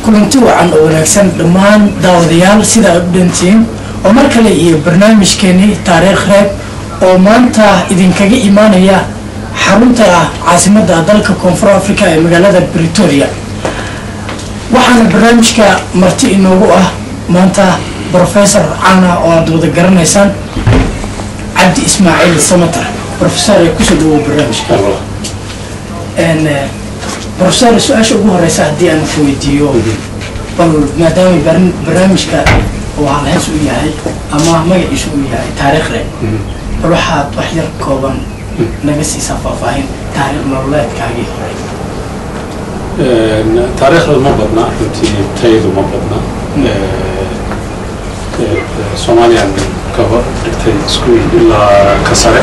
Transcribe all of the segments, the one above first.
kulanti wacan oo wanaagsan dhammaan daawadayaal sida aad u dhantiin oo mar kale iyo barnaamijkeeni taariikh reeb oo maanta idinkaga imaanaya xarunta caasimadda dalka Koonfur Afrika ee magaalada Pretoria. waxaana barnaamijka marti inoogu ah maanta Professor Cana oo aad wada garanaysaan Cabdi Ismaaciil Samatar. Professor ku soo dhawaad barnaamijka. Professor su'aasha ugu horeysa haddii aan ku weydiiyo bal maadaama barnaamijka oo halhays u yahay ama magaciisu u yahay taariikh reeb bal waxaad wax yar kooban naga siisaa faahfaahin taariikh nololeedkaagii hore. taariikhda ma badna runtii tayadu ma badna Soomaaliyan ka hor dhigtay iskuul ilaa ka sare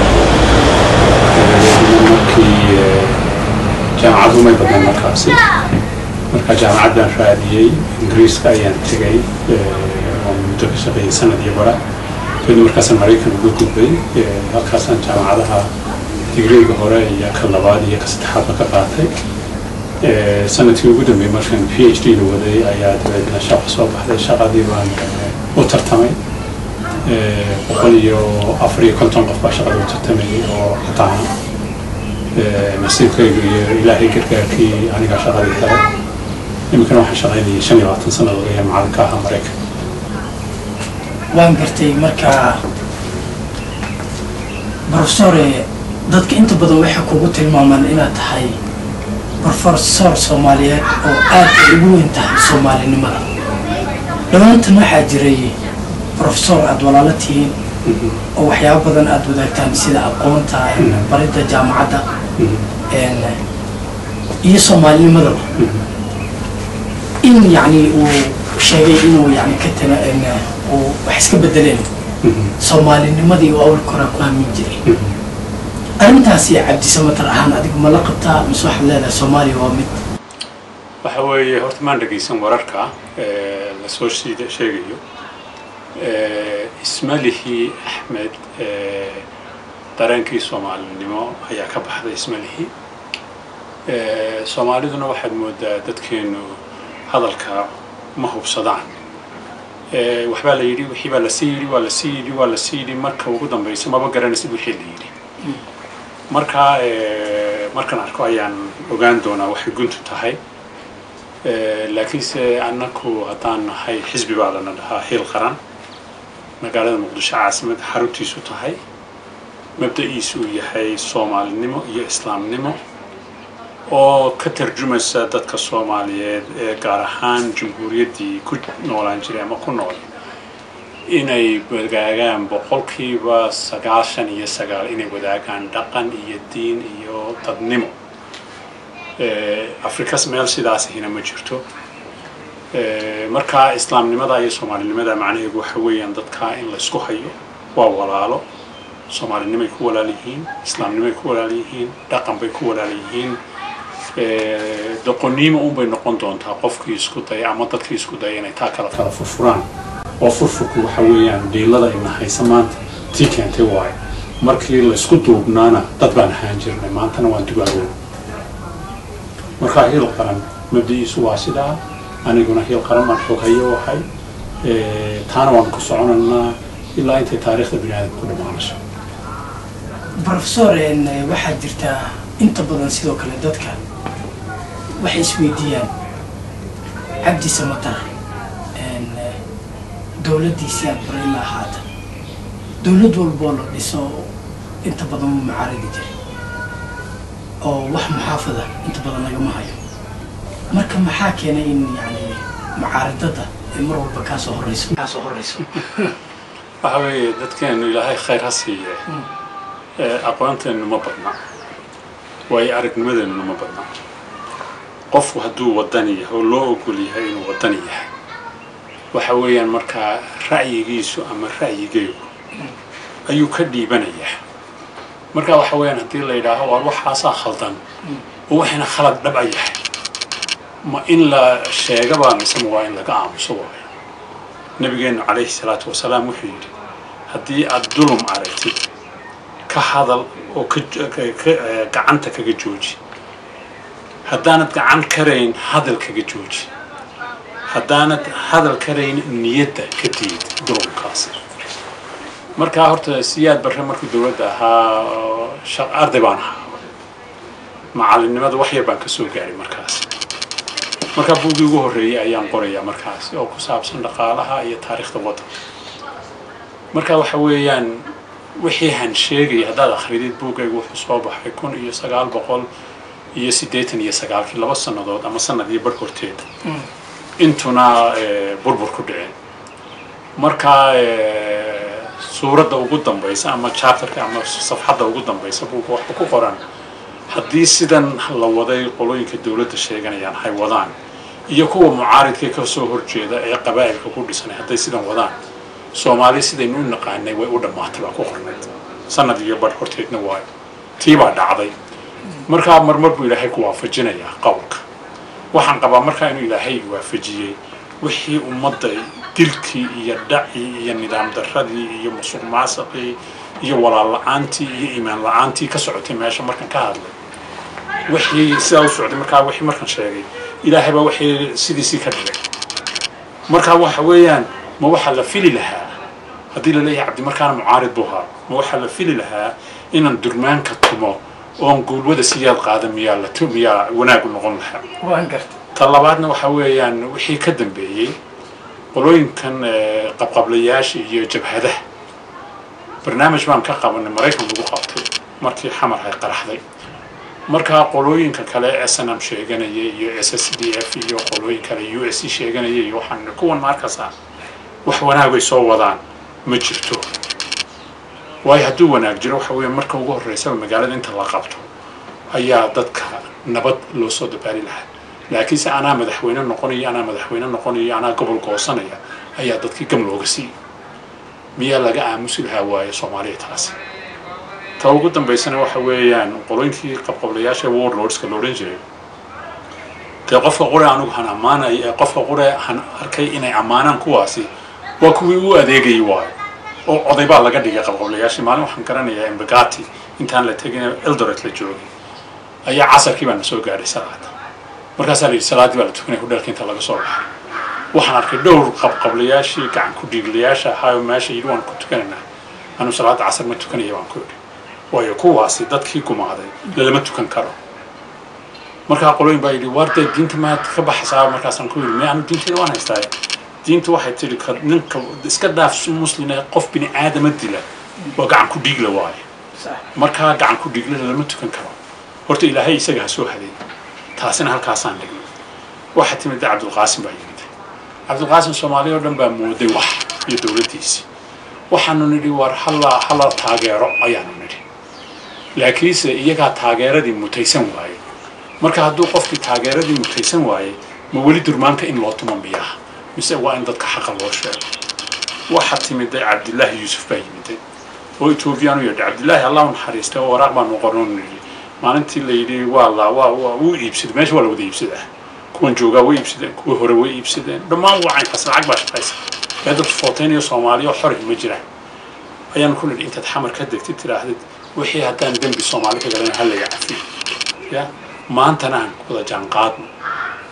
markii jaamacadu may badnaan markaasi marka jaamacadan raadiyay Ingiriiska ayaan tegay oo muddo ka shaqeeyay sanad iyo bara kadib markaasaan Mareykan ugu gudbay halkaasaan jaamacadaha digriga hore iyo ka labaad iyo ka saddexaad ka qaatay sanadkii ugu dambeeyay markaan PhD la waday ayaa dabeedna shaqo soo baxday shaqadii baan u tartamay 154 qof baa shaqada u tartamay oo qataana nasiibkaygu iyo ilaahay gargaarkii aniga shaqadii kale imikana waxaan shaqaynayay 25 sannadood ee macalinka ahaa Mareykan. waan gartay marka Professor dadka inta badan waxay kugu tilmaamaan inaad tahay Professor Soomaaliyeed oo aad ugu weyn tahay Soomaalinimada. dhawaantan waxaa jiray Professor aad walaalatiin oo waxyaabo badan aad wadaagtaan sida aqoonta baridda jaamacadda iyo Soomaalinimada in yani uu sheegay inuu yani ka tana oo wax iska bedeleen Soomaalinimadii oo awal kora ku hamin jiray. أنتاسي عبد سمتر أهان أديك ملقبتها مسوح لنا سومالي ومد. وحوي هرتمان رجيسون ورركا لسوشي شيء اسمه أحمد ترانكي سومالي نمو هي كبح هذا اسمه سومالي دنا واحد مدة تكينو هذا الكا ما هو بصدعان وحبال يري وحبال سيري ولا سيري ولا سيري مركب وقدام بيس ما بقدر نسيب الحين يري. markaan arko ayaan ogaan doonaa waxay guntu tahay laakiinse annagu haddaan nahay xisbi baa lana dhahaa Hiil Qaran magaalada Muqdisho caasimad xaruntiisu tahay mabda'iisu yahay Soomaalinimo iyo Islaamnimo oo ka tarjumaysa dadka Soomaaliyeed ee gaar ahaan jamhuuriyaddii ku noolaan jiray ama ku nool inay wadaagaan boqolkiiba 99 inay wadaagaan dhaqan iyo diin iyo dadnimo. Afrika meel sidaas hina ma jirto. marka Islaamnimada iyo Soomaalinimada macnaheedu waxa weeyaan dadka in la isku hayo waa walaalo. Soomaalinimay ku walaalihiin, Islaamnimay ku walaalihiin, dhaqan bay ku walaalihiin. doqonnimo bay noqon doontaa qofkii isku day ama dadkii isku day inay taa kala furfuraan. وفرفك وحويان ديلada in haysamaanta tii keentay waay markii la isku duubnaana dad baan ahaan jirnay maantana waan dugaagay marka Hiil Qaran mabdiisu waa sida aniguna Hiil Qaran ma xogayo waxay taana waan ku soconaa ilaa inta taariikhda bini'aadamku ku dhamaanayso. Professor waxaa jirta inta badan sidoo kale dadka waxay isweydiiyaan Cabdi Samatar دولتي سياد بريلا هذا دولة والبولو لسه أنت بدون معارض جري أو واحد محافظة أنت بدون جماعة مركب محاكي أنا إن يعني معارضته يمروا بكاسه الرئيس كاسه الرئيس وحوي دت كان إلى هاي خير هسي أقوانت إنه ما بدنا ويعرف مدن إنه ما بدنا قف وهدو وطنية هو لو كلي هاي إنه وطنية وحويان مركا رأييسو أما رأييجيو أيو كدي بنيه مركا وحويان هدي الله يراه وروح حاسا خلطان وحنا خلط دبعيه ما إن لا شيء قبل نسموه إن لقام سواه نبينا عليه الصلاة والسلام وحيد هدي الظلم عليتي كهذا وكعنتك كجوجي هدانت عن كرين هذا الكجوجي haddaanad hadal karayn niyadda ka tiid dulunkaasi markaa horta siyaad barre markuu dowladda ahaa arday baan ahaa macalinimada wax yar baan ka soo gaaray markaas markaa buuggii ugu horreeyay ayaan qorayaa markaas oo ku saabsan dhaqaalaha iyo taariikhda waddanka markaa waxa weeyaan wixii han sheegay haddaad akhridid buuggaygu wuxuu soo baxay 1989 laba sannadood ama sanad iyo bar horteed intuna burbur ku dhiceen markaa suuradda ugu dambaysa ama chapterka ama safxadda ugu dambaysa buugga waxa ku qoran haddii sidan la waday qolooyinka dawladda sheeganayaan hay wadaan iyo kuwa mucaaridka ka soo horjeeda ee qabaa'ilka ku dhisanay hadday sidan wadaan Soomaali sidaynu u naqaanay way u dhamaatay baa ku qornay sanad iyo bar horteedna waay tii baa dhacday markaa marmar buu ilaahay ku waafajinaya qowlka waxaan qabaa markaa inuu ilaahay waafajiyay wixii ummadda dilkii iyo dhacii iyo nidaam darradii iyo musuqmaasuqii iyo walaal la'aantii iyo iimaan la'aantii ka socotay meesha markan ka hadlay wixii sidaa u socday markaa wixii markan sheegay ilaahay baa wixii sidiisii ka dhigay markaa waxa weeyaan ma waxa la fili lahaa haddii la leeyahay cabdi markaana mucaarid buu ahaa ma waxa la fili lahaa inaan durmaanka tumo oon guulwada siyaad qaada miyaa la tumiyaa wanaag u noqon lahaa waan gartay ta labaadna waxa weeyaan wixii ka dambeeyey qolooyinkan qabqablayaasha iyo jabhadaha barnaamij baan ka qabanay maraykan lagu qabtay markii xamar ay qaraxday markaa qolooyinka kale SNM sheeganaya iyo SSDF iyo qolooyin kale USC sheeganaya iyo waxaan kuwan markaas wax wanaag ay soo wadaan ma jirto way hadduu wanaag jiro waxa weeye marka ugu horeysa magaalada inta la qabto ayaa dadka nabad loo soo dabaali lahaa laakiin si ana madaxweyne noqonayo ana gobol goosanaya ayaa dadkii gam looga siiyay miyaa laga aamusi lahaa waaye Soomaaliya taasi ta ugu dambeysana waxa weeyaan qolooyinkii qabqablayaasha warlordska loo oran jiray qofka qore anigu han amaanay qofka qore han arkay inay amaanaan kuwaasi waa kuwii u adeegay waay oo oday baa laga dhigay qabqablayaasha maalin waxaan garanayaa Embagati intaan la tagin Eldoret la joogay ayaa casarkii baan soo gaaray salaad markaas ay salaadii baa la tukanay hudalka inta laga soo baxay waxaan arkay dhowr qabqablayaashii gacan ku dhiiglayaasha ahaa meesha yidhi waan ku tukanayna anu salaad casar ma tukanaya waan ku yidhi waayo kuwaasi dadkii gumaaday lama tukan karo markaa qolooyin baa yidhi warday diinta ma ka baxsaa markaasaan ku yidhi anu diinteeda waan haystaa diintu waxay tiri ninka iska dhaaf muslimiin qof bini aadama dila waa gacan ku dhiigla waaye markaa gacan ku dhiigla lama tukan karo horta ilaahay isaga ha soo haday taasina halkaasaan dhignay waxa timid Cabdulqaasim baa yimid Cabdulqaasim Soomaaliya oo dhan baa mooday wax iyo dawladdiisa waxaanu nidhi war hala taageero ayaanu nidhi laakiinse iyaga taageeradii mutaysan waaye marka hadduu qofkii taageeradii mutaysan waaye ma weli durmaanka in loo tumo miyaa mise waa in dadka xaqa loo sheego waxa timid Cabdullaahi Yuusuf baa yimid oo Ethiopian u yidhi Cabdullaahi Allah naxariisto oo waraaq baan u qornay maalintii la yidhi waa uu iibsaday meesha waa la wada iibsadaa kuwan joogaa way iibsadeen kuwa hore way iibsadeen dhammaan waxay ka lacag baa shaqaysa dad Footeeniyo Soomaaliya xor ma jiraan ayaan ku nidhi intaad xamar ka degtid tiraahdid wixii haddaan dambi Soomaali ka galan hal laga cafi ya maantana aan wada jaanqaadno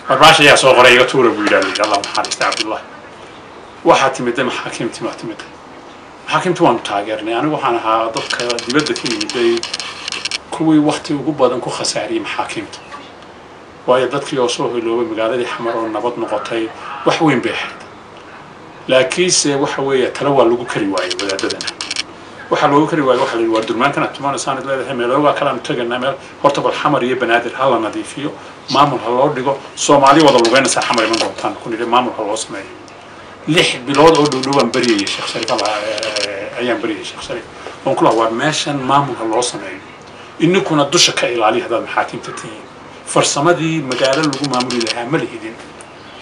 marbaasha yaa soo qoray iga tuura buu yidhaahday Allah naxariisto Cabdullaahi waxa timid maxaakiimtu waan taageernay anigu waxaan ahaa dadka dibadda ka yimid kuwii waqti ugu badan ku khasaariyay maxaakiimta waayo dadkii oo soo hiloobay magaaladii xamar oo nabad noqotay wax weyn bay ahayd laakiinse waxa weeye tala waa lagu kari waayay wadaadadana waxa loogu kari waayay waxa la yidhi waa durmaankan tumaan saanad leedahay meelooga kala taganaa meel horta bal xamar iyo banaadir hala nadiifiyo maamul ha loo dhigo Soomaali wada lugeynaysa xamar iman doontaan ku nidhi maamul ha loo sameeyo 6 bilood oo dhowaan bariyay Sheekh Shariif ayaan bariyay Sheekh Shariif oo kula waa meeshan maamul ha loo sameeyo inakuna dusha ka ilaaliyo hada maxaakiimta tii farsamadii magaalo lagu maamuli lahaa ma lihidin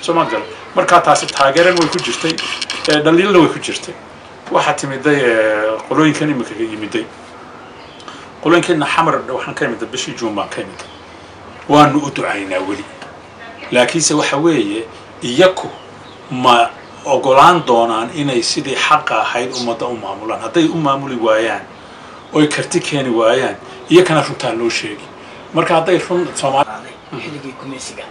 Soomaaliya marka taasi taageeran way ku jirtay dhaliilna way ku jirtay waxa timiday qolooyinkan imika yimiday qolooyinkan xamar waxaan ka yimid bishii Juun baan ka yimid waanu u ducaynaa wali laakiinse waxa weeye iyaku ma ogolaan doonaan inay sidii xaq ahayd ummadda u maamulaan hadday u maamuli waayaan oo karti keeni waayaan iyakana runtaan loo sheegi marka hadday run Soomaali xilligii gumeysiga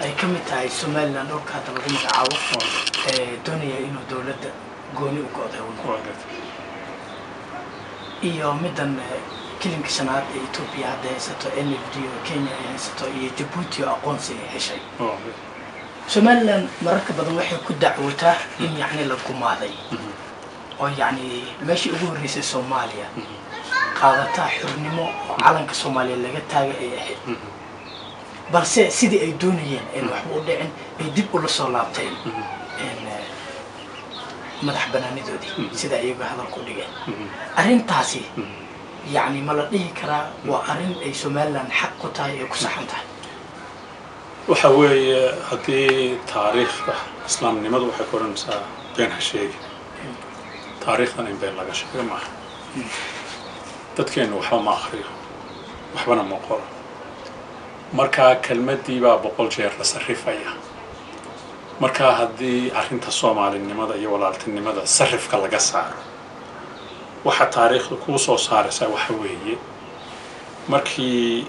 ay ka mid tahay Somaliland dhulka hadda lagu magacaabo doonaya inuu dawladda gooni u go'do iyo midan kilinka shanaad ee Ethiopia hadda haysato NFD oo Kenya ay haysato iyo Djibouti oo aqoonsi heshay Somaliland mararka badan waxay ku dacwootaa in yacni la gumaaday oo yacni meeshii ugu horreysay Soomaaliya qaadataa xurnimo oo calanka Soomaaliya laga taagay ay ahayd balse sidii ay doonayeen in waxba u dhicin ay dib ula soo laabteen madax banaanidoodii sida iyagu hadalku dhigeen arrintaasi yacni ma la dhihi karaa waa arrin ay Somaliland xaq ku tahay ee ku saxan tahay waxa weeye haddii taariikhda islaamnimadu waxay ku oranaysaa been ha sheegi taariikhdan in been laga sheego maaha dadkeenu waxba ma akhriyo waxbana ma qoro markaa kelmaddii baa 100 jeer la sarrifaya markaa haddii arrinta Soomaalinimada iyo walaaltinimada sarrifka laga saaro waxa taariikhdu ku soo saaraysaa waxa weeye markii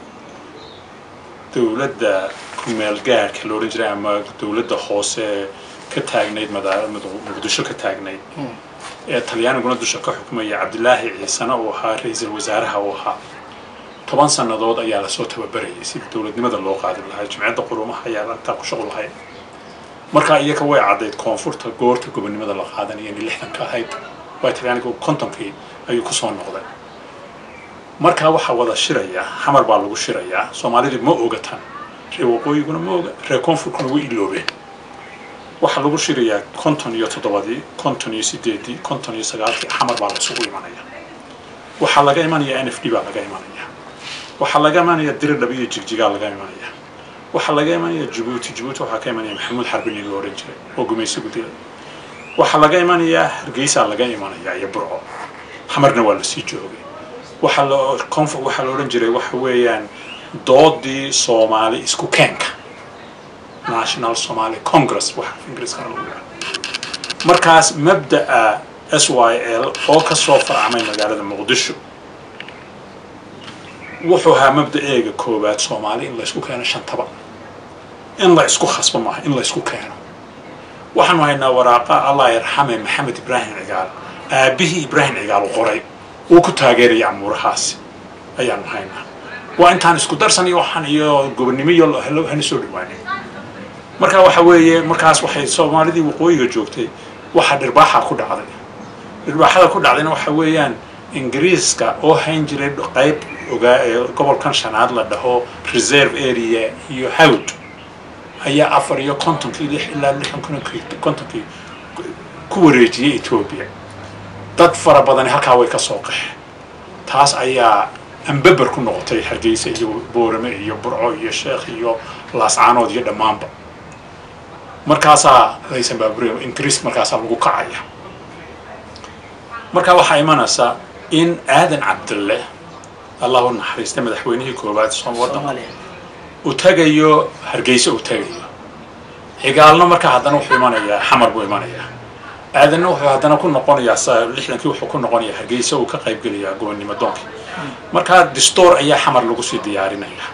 dawladda kumeel gaarka loo oran jiray ama dawladda hoose ka taagnayd Muqdisho ka taagnayd ee Talyaaniguna dusha ka xukumayay Cabdillaahi Ciisana oo ahaa ra'iisul wasaaraha oo ahaa 10 sanadood ayaa la soo tababarayay si dawladnimada loo qaadan lahaa jimciyadda quruumaha ayaa inta ku shaqo lahayd marka iyaga way cadeyd koonfurta goorta gobonimada la qaadanayay in 60 ka ahayd way Talyaanigu 50kii ayuu ku soo noqday marka waxa wada shiraya xamar baa lagu shirayaa Soomaalidu ma ogatan reer waqooyiguna ma oga reer koonfurkuna way iloobeen waxa lagu shirayaa 57 58 59 xamar baa la isugu imanaya waxa laga imanaya NFD baa laga imanaya waxa laga imanaya Dirdhaba iyo Jigjiga laga imanaya waxa laga imanaya Djibouti waxa ka imanaya Maxamuud Xarbin iyo oran jiray oo gumeysigu dilay waxa laga imanaya Hargeysa laga imanaya iyo Burco xamarna waa la sii joogay waxa la oran jiray waxa weeyaan doodii Soomaali isku keenka National Somali Congress waxa Ingiriiska lagu yiraahdo markaas mabda'a SYL oo ka soo farcamay magaalada Muqdisho wuxuu ahaa mabda'eega koobaad Soomaali in la isku keeno shantaba in la isku khasbo maaha in la isku keeno waxaanu haynaa waraaqa Allah yarxame Maxamed Ibrahim Cigaal aabihii Ibrahim Cigaal qoray uu ku taageeray amuurahaas ayaanu haynaa waa intaan isku darsan iyo waxaan iyo gobonimo iyo helo soo dhawaanay marka waxa weeye markaas waxay Soomaalidii waqooyiga joogtay waxa dhirbaaxa ku dhacday dhirbaaxada ku dhacdayna waxa weeyaan Ingiriiska oo hayn jiray qayb gobolkan shanaad la dhaho reserve area iyo hawd ayaa 54 ilaa 60 ku wareejiyay Ethiopia dad fara badan halka way ka soo qaxeen taas ayaa ambabar ku noqotay Hargeysa iyo Boorame iyo Burco iyo Sheekh iyo Laascaanood iyo dhamaanba markaas ra'iisul baaburiyo Ingiriis markaas lagu kacaya marka waxa imanaysa in Aadan Cabdulle Allahu naxariista madaxweynihii koobaad Soomaaliya uu tagayo Hargeysa uu tagayo xigaalna marka haddana wuxuu imanayaa xamar buu imanayaa aadan wuxuu haddana ku noqonayaa 60kii wuxuu ku noqonayaa Hargeysa uu ka qayb galayaa gobonimo doonka marka distoor ayaa xamar lagu sii diyaarinaya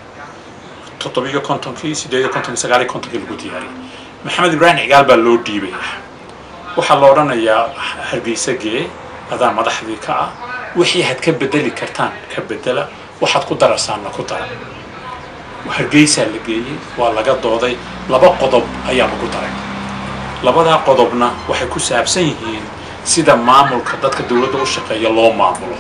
57kii 59kii lagu diyaariyay Maxamed Ibrahim Cigaal baa loo dhiibay waxa la oranayaa Hargeysa gee adaa madaxdii ka ah wixii had ka bedeli kartaan ka bedela waxaad ku darasaana ku dara Hargeysa la geeyay waa laga dooday laba qodob ayaa lagu daray labada qodobna waxay ku saabsan yihiin sida maamulka dadka dawladda u shaqeeya loo maamulo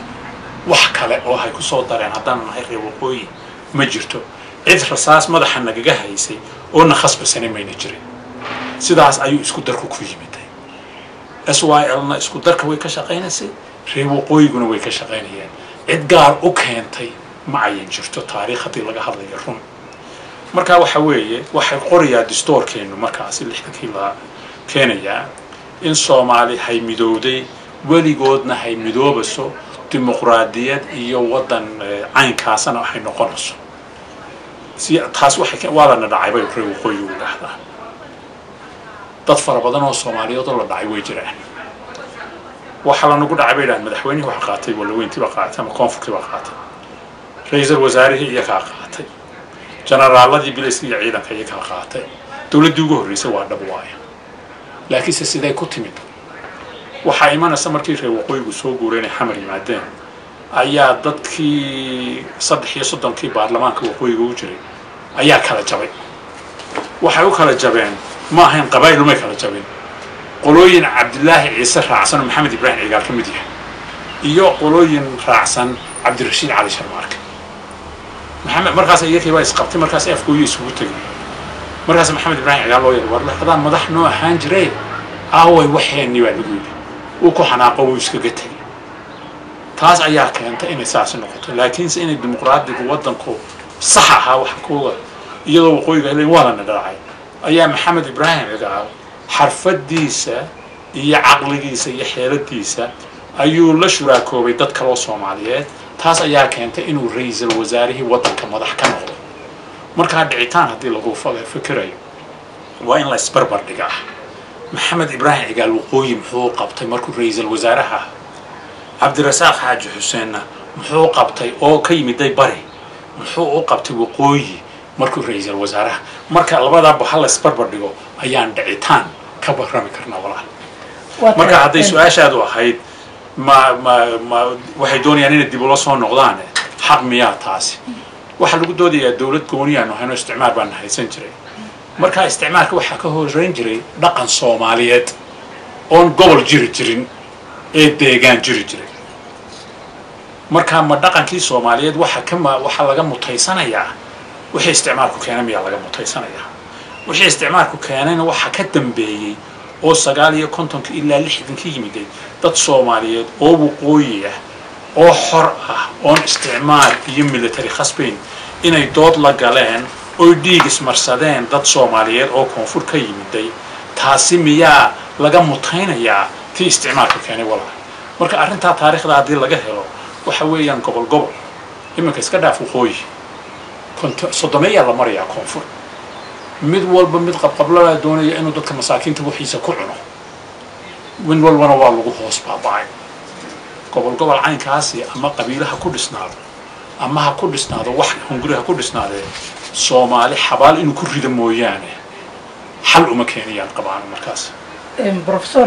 wax kale oo ay ku soo dareen haddana nahay reer waqooyi ma jirto cid rasaas madaxa nagaga haysay oo na khasbasanay mayna jirin sidaas ayuu isku darku ku yimid SYL-na isku darka way ka shaqeynaysay reer waqooyiguna way ka shaqeynayeen cid gaar u keentay ma ayan jirto taariikhdii laga hadlayo run marka waxa weeye waxay qoriyaa distoorkeenu markaas 60kii la keenaya in Soomaali hay midowday weligoodna hay midoobaso dimuqraadiyad iyo wadan caynkaasana waxay noqonayso si taas waxay wala dhacay bay reer waqooyigu dhahdaa dad fara badan oo Soomaaliyeed oo la dhacay way jiraan waxa la nagu dhacay baylaan madaxweynuhu waxa qaatay walaweyntii waxa qaatay ama koonfurkii waxa qaatay ra'iisul wasaarihi iyo ka qaatay generaaladii bilayska iyo ciidanka iyo kala qaatay dowladdii ugu horreysay waa dhab waaya laakiinse siday ku timid waxaa imanaysa markii reer waqooyigu soo guureen ay xamar yimaadeen ayaa dadkii 33 baarlamaanka waqooyiga u jiray ayaa kala jabay waxay u kala jabeen ma ahayn qabaa'il uma kala jabeen qolooyin cabdilaahi ciise raacsan maxamed ibraahim cigaal ka mid yahay iyo qolooyin raacsan cabdirashiid cali sharmaarke maxamed markaas iyagii baa isqabtay markaas afkooyi isugu tagay markaas maxamed ibraahim cigaal loo yeeray war laxdaan madax noo ahaan jiray aaway waxeenni baa lagu yidhi uu ku xanaaqo wuu iskaga tegay taas ayaa keentay inay saas noqoto laakiinse inay dimuqraadigu waddanku sax ahaa wax kuwa iyadoo waqooyiga heleen waa la dhacay ayaa maxamed ibraahim cigaal xarfadiisa iyo caqligiisa iyo xeeladiisa ayuu la shuraakoobay dad kale oo Soomaaliyeed taas ayaa keentay inuu ra'iisul wasaarihii waddanka madax ka noqdo marka dhicitaan hadii lagu fikirayo waa in la isbarbar dhigaa maxamed ibraahim cigaal waqooyi muxuu qabtay markuu ra'iisul wasaaraha cabdirasaaq xaaji xuseenna muxuu qabtay oo ka yimiday bari muxuu u qabtay waqooyi markuu ra'iisul wasaaraha marka labada hal isbarbar dhigo ayaan dhicitaan ka barrami karnaa walaal marka hadday su'aashaadu ahayd ma waxay doonayaan inay dib ula soo noqdaan xaq miyaa taasi waxa lagu doodayaa dawlad gooniyaanu hayno isticmaar baan haysan jiray marka isticmaalka waxa ka horeyn jiray dhaqan Soomaaliyeed oon gobol jirin ee deegaan jiray marka ma dhaqankii Soomaaliyeed waxa laga mutaysanayaa wixii isticmaalku keenay miyaa laga mutaysanayaa wixii isticmaalku keenayna waxa ka dambeeyay oo 59 ilaa 60 yimiday dad Soomaaliyeed oo waqooyi ah oo xor ah oo isticmaal iyo military khasbayn inay dood la galeen oo dhiig ismarsadeen dad Soomaaliyeed oo koonfur ka yimiday taasi miyaa laga mutaynayaa tii isticmaalku keenay walaal marka arrinta taariikhda hadii laga helo waxa weeyaan gobol iminka iska dhaaf waqooyi sodomeeya la mariyaa koonfur mid walba mid qabqablada doonaya inuu dadka masaakiinta waxiisa ku cuno win walbana waa lagu hoos baabay gobol caynkaasi ama qabiilaha ku dhisnaado ama ha ku dhisnaado wax hunguriga ku dhisnaadee Soomaali xabaal inuu ku rido mooyaane xal uma keenayaan qabaan markaas professor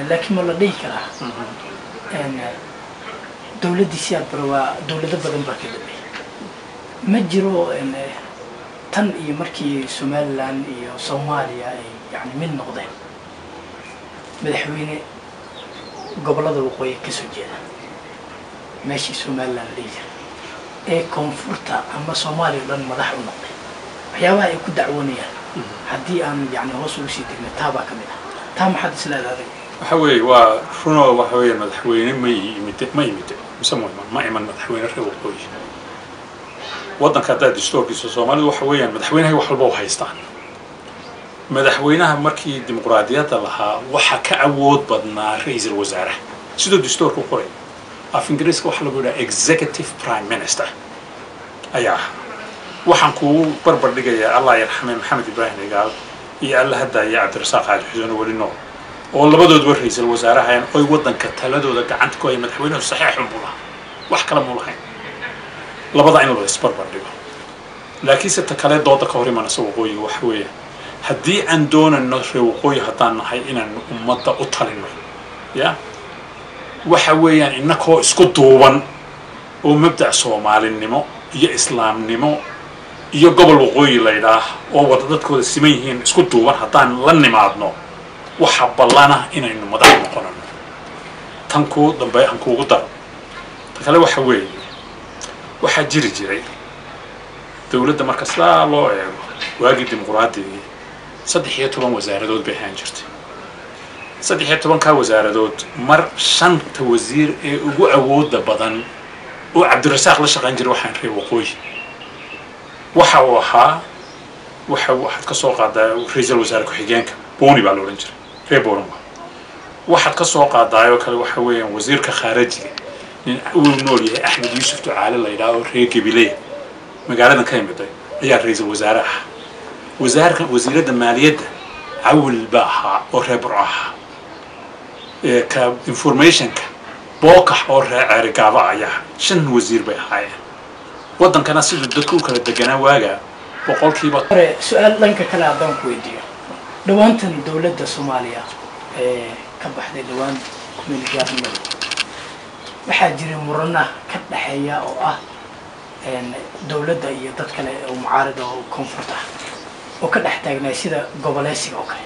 laakiin ma la dhihi karaa dawladda siyaad barwa dawladda badan baa ka dambeeyay ma jiro tan iyo markii Somaliland iyo Soomaaliya ay yani mid noqdeen madaxweyne gobolada waqooyi ka soo jeeda meeshii Somaliland leeyahay ee koonfurta ama Soomaaliya dhan madax u noqday waxyaabaha ay ku dacwoonayaan haddii aan yani hoos ugu sii degno taaba ka mid ah taa maxaad isleedahay waxa weeye waa runo waxa weeye madaxweyne ma yimid ma iman madaxweyne reer waqooyi waddanka hadda dastuurkiisa Soomaalidu waxa weeyaan madaxweynaha wax walba u haystaan madaxweynaha markii dimuqraadiyadda lahaa waxa ka awood badnaa ra'iisul wasaaraha sidoo dastuurku qoray af ingiriiska waxa lagu yiraahdaa executive prime minister ayaa waxaan ku barbar dhigayaa Allah yarxamay maxamed ibraahim cigaal iyo Allah hadda iyo cabdirasaaq xaaji xuseen wali nool oo labadoodba ra'iisul wasaaraha ay waddanka taladooda gacanta ku ay madaxweynuhu saxiix u bula wax kala ma lahayn labada in la isbarbar dhigo laakiin sidoo kale dooda ka hor imanaysa waqooyi waxa weeye haddii aan doonano reer waqooyi haddaan nahay inaan ummadda u talino ya waxa weeyaan innakoo isku duuban oo mabda' Soomaalinimo iyo islaamnimo iyo gobol waqooyi la yiraahdo oo wada dadkooda siman yihiin isku duuban haddaan la nimaadno waxa ballana inaynu madax noqonano tan ku dambe aan kuugu daro kale waxa weeye waxa jiri jiray dawladda marka saa loo eego waagii dimuqraadiga 13 wasaaradood bay ahaan jirtay 13 ka wasaaradood mar 5 wasiir ee ugu awooda badan oo cabdirasaaq la shaqayn jiray waxaan reer waqooyi waxa uu ahaa waxaad ka soo qaadaa ra'iisul wasaare ku-xigeenka booni baa loo oran jiray reer boorama waxaad ka soo qaadaayo kale waxa weeyaan wasiirka khaarijiga nin uu nool yahay Axmed Yuusuf Ducaale la yiraahdo reer Gabiley magaaladan ka yimiday ayaa ra'iisul wasaaraha wasiirada maaliyadda awil baaha oo reer Buraaha ka informationka bookax oo reer Arigaaba ayaa 5 wasiir bay ahaayeen waddankana sidoo dadku kala deganaa waaga boqolkiiba su'aal dhanka kale haddaan ku weydiiyo dhawaantan dowladda Soomaaliya ka baxday dhawaan milgaarnimada waxaa jira murana ka dhaxeeya oo ah dowladda iyo dad kale oo mucaarada oo koonfurta oo ka dhex taagnaa sida goboleysiga oo kale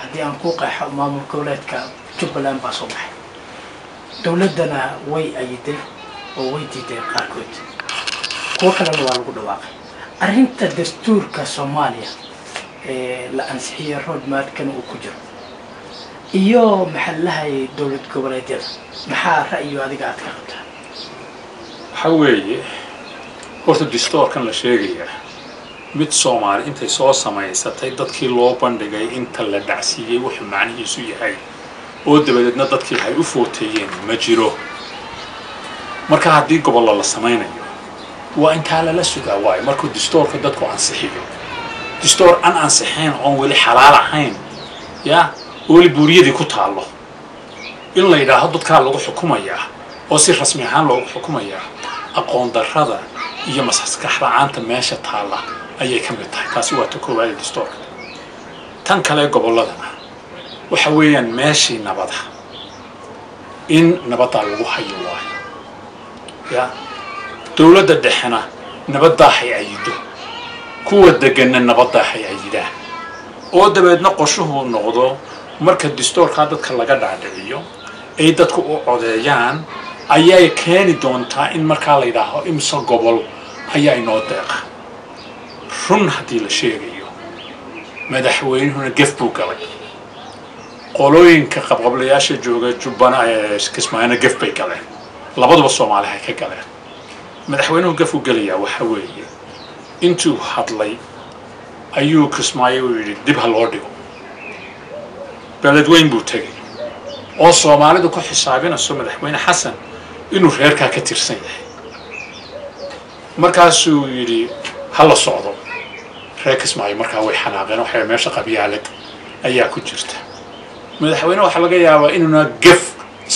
haddii aan ku qeexo maamul goboleedka Jubbaland baa soo baxay dowladdana way ayiday oo way diiday qaarkood kuwa kalena waa lagu dhawaaqay arrinta dastuurka Soomaaliya la ansixiyay roadmap-kan uu ku jiro iyo maxallahay dowlad goboleedyada maxaa ra'yiga adiga aad ka qabtaa waxa weeye horta dastuurkan la sheegaya mid Soomaali intay soo samaysatay dadkii loo bandhigay inta la dhacsiiyay wuxuu macnihiisu yahay oo dabadeedna dadkii ay u footeeyeen ma jiro marka haddii gobollo la samaynayo waa intaa lala sugaa waayo markuu dastuurka dadku ansixiyo dastuur aan ansixayn oon weli xalaal ahayn yaa weli buuriyadii ku taalo in la yidhaahdo dadkaa lagu xukumayaa oo si rasmi ahaan loogu xukumayaa aqoon darrada iyo maskax la'aanta meesha taala ayay ka mid tahay taasi waa ta koowaad ee dastuurka tan kale gobolladana waxa weeyaan meeshii nabada in nabadda lagu hayo waayo yaa dowladda dhexena nabadda hay ayido kuwa deganna nabadda hay ayidaan oo dabeedna qorshuhu noqdo marka dastuurka dadka laga dhaadhiciyo ay dadku u codeeyaan ayay keeni doontaa in markaa la yidhaaho imsa gobol ayaa inoo deeqa run haddii la sheegayo madaxweynuhuna gef buu galay qolooyinka qabqablayaasha jooga Jubbana Kismaayona gef bay galeen labaduba Soomaali hay ka galeen madaxweynuhu gef u galayaa waxa weeye intuu hadlay ayuu Kismaayo yidhi dib ha loo dhigo beledweyn buu tagay oo Soomaalidu ku xisaabinayso madaxweyne Xasan inuu reerka ka tirsan yahay markaasuu yidhi ha la socdo reer Kismaayo markaa way xanaaqeen waxay meesha qabyaalad ayaa ku jirta madaxweyne waxa laga yaabaa inuuna gef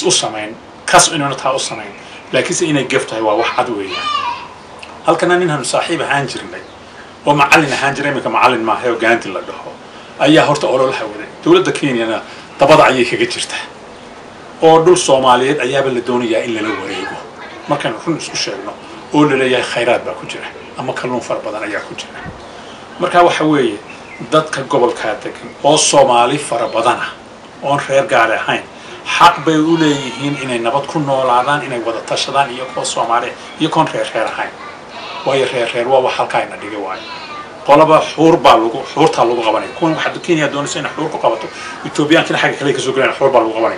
u samayn kas inuuna taa u samayn laakiinse inay gef tahay waa wax cad weeyaan halkana ninhan saaxiib ahaan jirnay oo macallin ahaan jiray imika macallin maaha oo gaanti la dhaho ayaa horta ololaha waday dowladda Kenyana dabada ayay kaga jirtaa oo dhul Soomaaliyeed ayaaba la doonayaa in lala wareego markaan run isku sheegno oo la leeyahay khayraad baa ku jira ama kalluun far badan ayaa ku jira marka waxa weeye dadka gobolka degan oo Soomaali fara badan ah oo reer gaar ahayn xaq bay u leeyihiin inay nabad ku noolaadaan inay wada tashadaan iyo koo Soomaali iyo koon reer ahayn way reer waa wax halka ayna dhigay waayo qolaba xuurta lagu qabanay kuwan waxa Kenya doonaysa in xuur ku qabato Ethiopiankina xagga kale ka soo galeen xuur baa lagu qabanay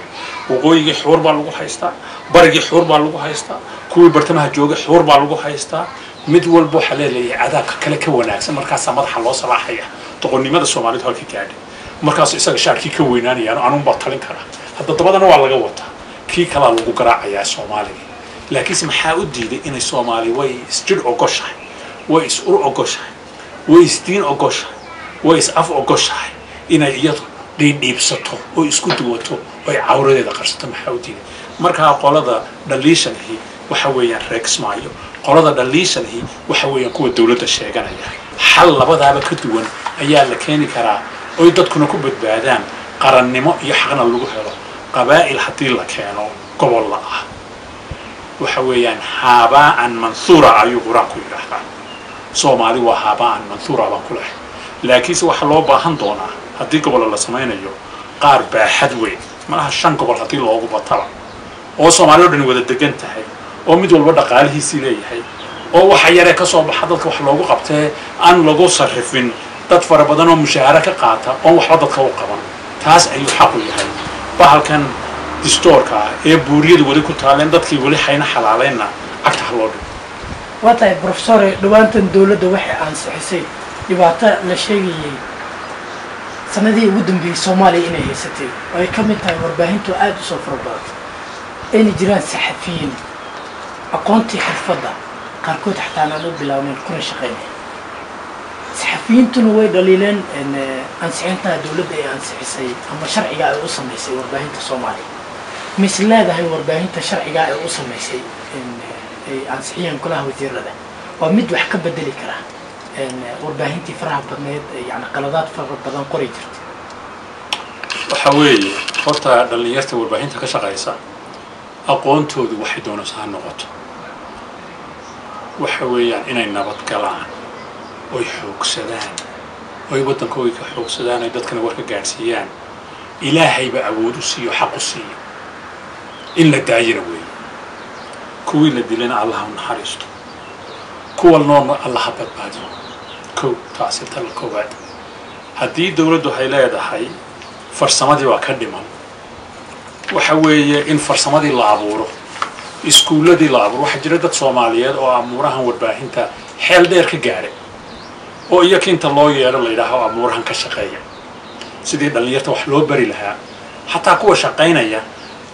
waqooyiga xuur baa lagu haystaa bariga xuur baa lagu haystaa kuwii bartamaha jooga xuur baa lagu haystaa mid walba waxa leeyahay cadaabka kale ka wanaagsan markaas madaxa loo salaaxaya doqonnimada Soomaalidu halkii gaadhay markaas isaga shaarkii ka weynaanayaan anuun baa talin kara hadda dabadana waa laga wataa kii kala lagu garaacayaa Soomaaliga laakiin maxaa u diiday inay Soomaali way isjir ogoshahay way is ur ogoshahay way isdiin ogoshahay way is af ogoshahay inay iyadu dhiibsato oo isku duwato oo cawradeeda qarsato maxaa u diiday marka qolada dhaliishanahi waxa weeyaan reer Kismaayo qolada dhaliishanahi waxa weeyaan kuwa dawladda sheeganaya xal labadaaba ka duwan ayaa la keeni karaa oo dadkuna ku badbaadaan qarannimo iyo xaqna lagu helo qabaa'il hadii la keeno gobol la ah waxa weeyaan haabaan mansuura ayuu quraanku yiraahdaa Soomaali waa haabaan mansuura baan ku leeyahay laakiin waxa loo baahan doonaa hadii gobol la sameeyo qaar baaxad weyn malaha 5 gobol hadii loogu batala oo Soomaalidu dhan wada degan tahay oo mid walba dhaqaalihiisa leeyahay oo waxa yare ka soo baxa dadka wax loogu qabtay aan lagu sarrifin dad fara badan oo mushaara ka qaata oo waxba dadka u qaban taas ayuu xaq u yahay bahalkan dastuurka ee buuriyada wali ku taaleen dadkii wali hayna xalaaleyna agta loo dhigo wataa professor dhawaantan dawladda waxay ansixisay dhibaato la sheegayay sanadii ugu dambeeyay Soomaaliya inay haysatay ay ka mid tahay warbaahintu aad u soo farabadan in jiraan saxafiyiin aqoontii xirfadda qaarkood xataa aan u bilaawin kuna shaqeynay saxafiyiintuna way dhaliileen in ansixinta dawladda ay ansixisay ama sharciga ay u sameysay warbaahinta Soomaaliya misleedahay warbaahinta sharciga ay u sameysay in ay ansixiyeen kulaha wasiirada waa mid wax ka bedeli kara warbaahintii faraha badneed yani qaladaad fara badan qori jirtay waxa weeye horta dhalinyarta warbaahinta ka shaqaysa aqoontoodu waxay doonaysaa ha noqoto waxa weeyaan inay nabad galaan oy xoogsadaan oy waddankooda ka xoogsadaan ay dadkana warka gaadhsiiyaan ilaahayba awood u siiyo xaq u siiyo in la daayana weeye kuwii la dilana allaha u naxariisto kuwa noolna allaha badbaadiyo kow taasi tal koowaad haddii dawladdu waxay leedahay farsamadii waa ka dhiman waxa weeye in farsamadii la abuuro iskuulladii la abuuro waxaa jira dad soomaaliyeed oo amuurahan warbaahinta xeel dheer ka gaadhay oo iyaka inta loo yeelo la yidhaaho amuurahan ka shaqeeya sidii dhallinyarta wax loo bari lahaa xataa kuwa shaqaynaya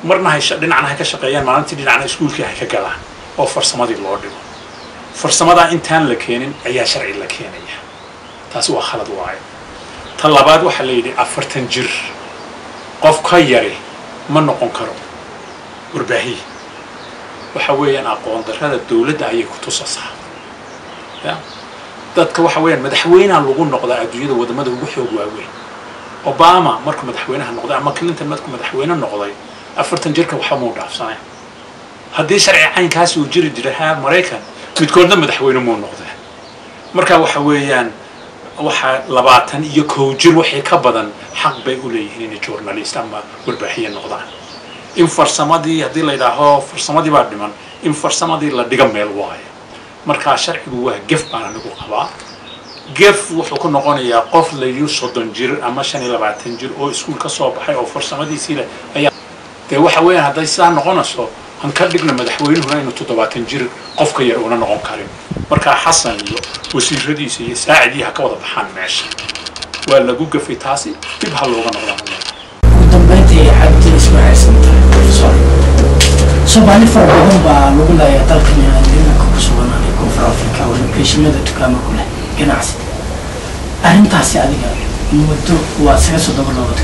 marna dhinacna hay ka shaqeeyaan maalintii dhinacna iskuulkii hay ka galaan oo farsamadii loo dhigo farsamadaa intaan la keenin ayaa sharci la keenaya taasi waa khalad waaye ta labaad waxaa la yidhi 40 jir qof ka yari ma noqon karo warbaahiye waxa weeyaan aqoon darrada dawladda ayay ku tusasaa dadka waxa weeyaan madaxweynaha lagu noqdaa adduunyada wadamada ugu xoog waaweyn obama markuu madaxweynaha noqday ama clinton markuu madaxweyne noqday 40 jirka waxa muu dhaafsanay haddii sharci caynkaas uu jiri jiray maraykan midkoodna madaxweyne muu noqday marka waxa weeyaan waxa 21 jir wixii ka badan xaq bay u leeyihiin inay journalist ama warbaahiye noqdaan in farsamadii haddii la yidhaaho farsamadii baa dhiman in farsamadii la dhiga meel waaye markaa sharcigu waa gef baan anigu qabaa gef wuxuu ku noqonayaa qof la yidhi 30 jir ama 25 jir oo iskuul ka soo baxay oo farsamadiisii leh ayaa dee waxa weeyaan hadday sidaa noqonayso han ka dhigna madaxweynuhuna inuu 70 jir qofka yar una noqon karin markaa xasan iyo wasiiradiisa iyo saacidii ha ka wada baxaan meesha waa lagu gafay taasi dib ha looga noqdaan ugu dambeyntii cabdi ismaaciil santahay professor Soomaali fara badan baa lagu leeyahay dalkan imanka ku sugan koonfur afrika oo lokeeshimada dukaamo ku leh ganacsi arrintaasi adiga muddo waa 9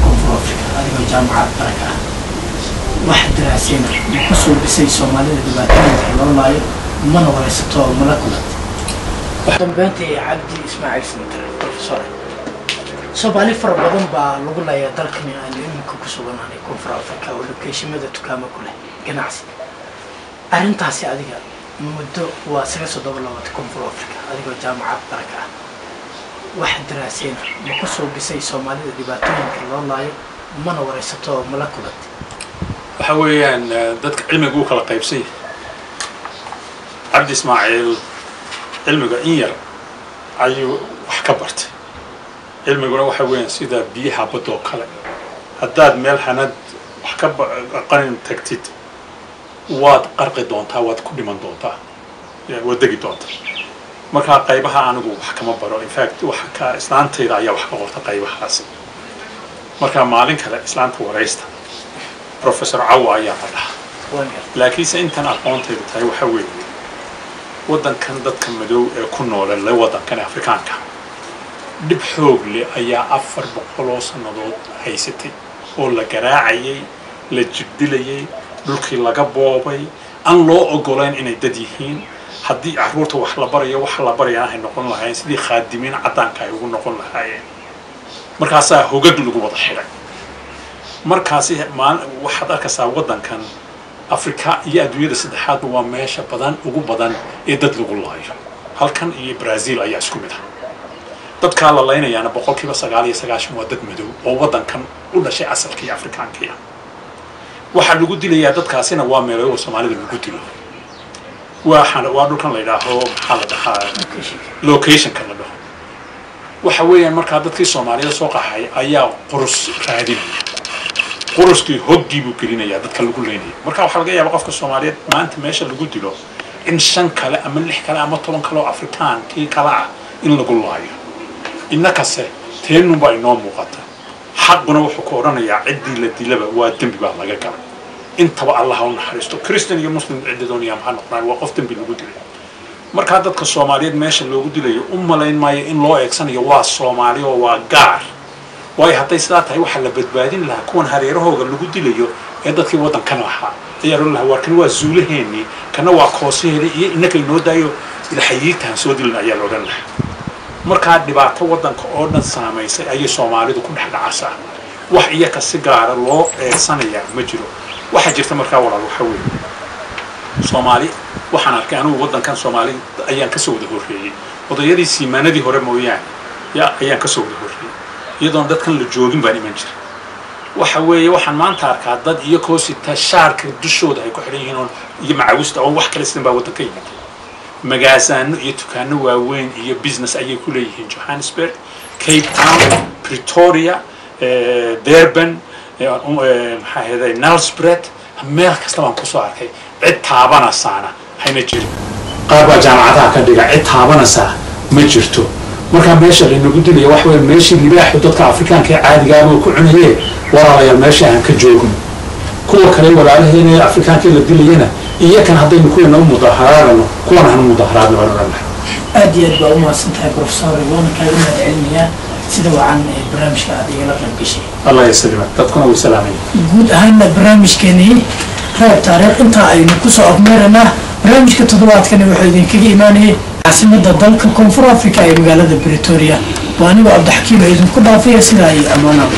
koonfur afrika adigoo jaamacad baraka wax daraaseen ku soo bisay Soomaalida dhibaatooyinka loo laayo mana waraysato mala kulantay ugu dambeyntii cabdi ismaaciil santahay professor Soomaali fara badan baa lagu leeyahay dalkan imanka ku sugan koonfur afrika oo lokeeshimada dukaamo ku leh ganacsi arrintaasi adiga muddo waa 9 koonfur afrika adigoo jaamacad baraka wax daraaseen ku soo bisay Soomaalida dhibaatooyinka loo laayo mana waraysato mala kulantay waxa weeyaan dadka cilmiga uu kala qaybsay cabdi ismaaciil cilmiga in yar ayuu wax ka bartay cilmiguna waxa weeyaan sida biyaha badda oo kale haddaad meel hanad wax ka qanin tagtid waad qarqi doontaa waad ku dhiman doontaa waad degi doontaa markaa qaybaha anigu wax kama baro in fact waxa ka islaantayda ayaa wax ka qorta qaybahaas markaa maalin kale islaanta waraysta professor cawa ayaa la dhahaa laakiinse intan aqoontaydu tahay waxa weeye waddankan dadka madow ee ku noole la waddankan afrikaanka dhib xoog leh ayaa 400 sannadood haysatay oo la garaacayay la jibdilayay dhulkii laga boobay aan loo ogolayn inay dad yihiin haddii carruurta wax la barayo wax la barayaan ay noqon lahaayeen sidii khaadimiin caddaanka ay ugu noqon lahaayeen markaasaa hogag lagu wada xidhay markaasi waxaad arkaysaa waddankan afrika iyo adduunyada saddexaadba waa meesha badan ugu badan ee dad lagu laayo halkan iyo brazil ayaa isku mid ah dadkaa la laynayaana 99% waa dad madow oo waddankan u dhashay asalkii afrikaankiia waxaa lagu dilayaa dadkaasina waa meelo oo Soomaalida lagu dilo waa dhulkan la yidhaaho maxaa la dhahaa locationka la dhaho waxa weeyaan markaa dadkii Soomaalida soo qaxay ayaa qurus raadinaya quruskii hoggii buu gelinayaa dadka lagu leynaya marka waxa laga yaabaa qofka Soomaaliyeed maanta meesha lagu dilo in 5 kale ama 6 kale ama 10 kale oo afrikaankii kala ah in lagu laayo innakase teenu baa inoo muuqata xaquna wuxuu ku oranayaa ciddii la dilaba waa dambi baa laga galay intaba allah u naxariisto Christian iyo Muslim ciidadoon iyo maxaa noqdaan waa qof dambi lagu dilay marka dadka Soomaaliyeed meesha loogu dilayo umaleyn maayo in loo eegsanayo waa Soomaali oo waa gaar way haday sidaa tahay waxa la badbaadin lahaa kuwan hareerahooga lagu dilayo ee dadkii waddankan ahaa ayaa la warkan waa zuulaheeni kana waa koosaheeda iyo innaka inoo daayo ilaahiyitaan soo dilin ayaa loo dhan lahaa markaa dhibaato waddanka oo dhan saamaysay ayay soomaalidu ku dhex dhacaysaa wax iyaka si gaara loo eedsanayaa ma jiro waxaa jirta markaa walaal waxa weeye soomaali waxaan arkay anugu waddankan soomaali ayaan kasoo wada horreeyey odayadii siimaanadii hore mooyaane ayaan kasoo wada horreeyey iyadoon dadkan la joogin baan iman jiray waxa weeye waxaan maanta arkaa dad iyagoo sita shaarka dushooda ay ku xidhan yihiin iyo macaawista oo wax kale sidan baa waddanka yimid magaasaano iyo dukaano waaweyn iyo business ayay ku leeyihiin Johannesburg, Cape Town, Pretoria, Durban, maxaa heeday Nelspruit meel kasta baan kusoo arkay cid taabanaysaana hayna jirin qaar baa jaamacadaha ka dhiga cid taabanaysaa ma jirto markaa meesha laynagu dilaya wax weyn meeshii libaaxu dadka afrikaanka ee caadiga ah ku cunayeen walaalayaal meesha aan ka joogno kuwa kale walaalaheena afrikaanka la dilayana iyakan haddaynu kuwana u mudaharaadano kuwana hanu mudaharaadno waan odhanahay aad iyo aad baa u mahadsantahay professor waana kaaga mahadcelinayaa sida wacan barnaamijka aad igala qayb gashay allah yasalimak dadkuna way salaamay guud ahaanna barnaamijkeenii reeb taariikh intaa aynu kusoo afmeeranaa barnaamijka toddobaadkani wuxuu idinkaga imaanayay caasimadda dalka koonfur africa ee magaalada Pretoria waa anigoo Cabdixakiim idinku dhaafaya sida ay amaanaan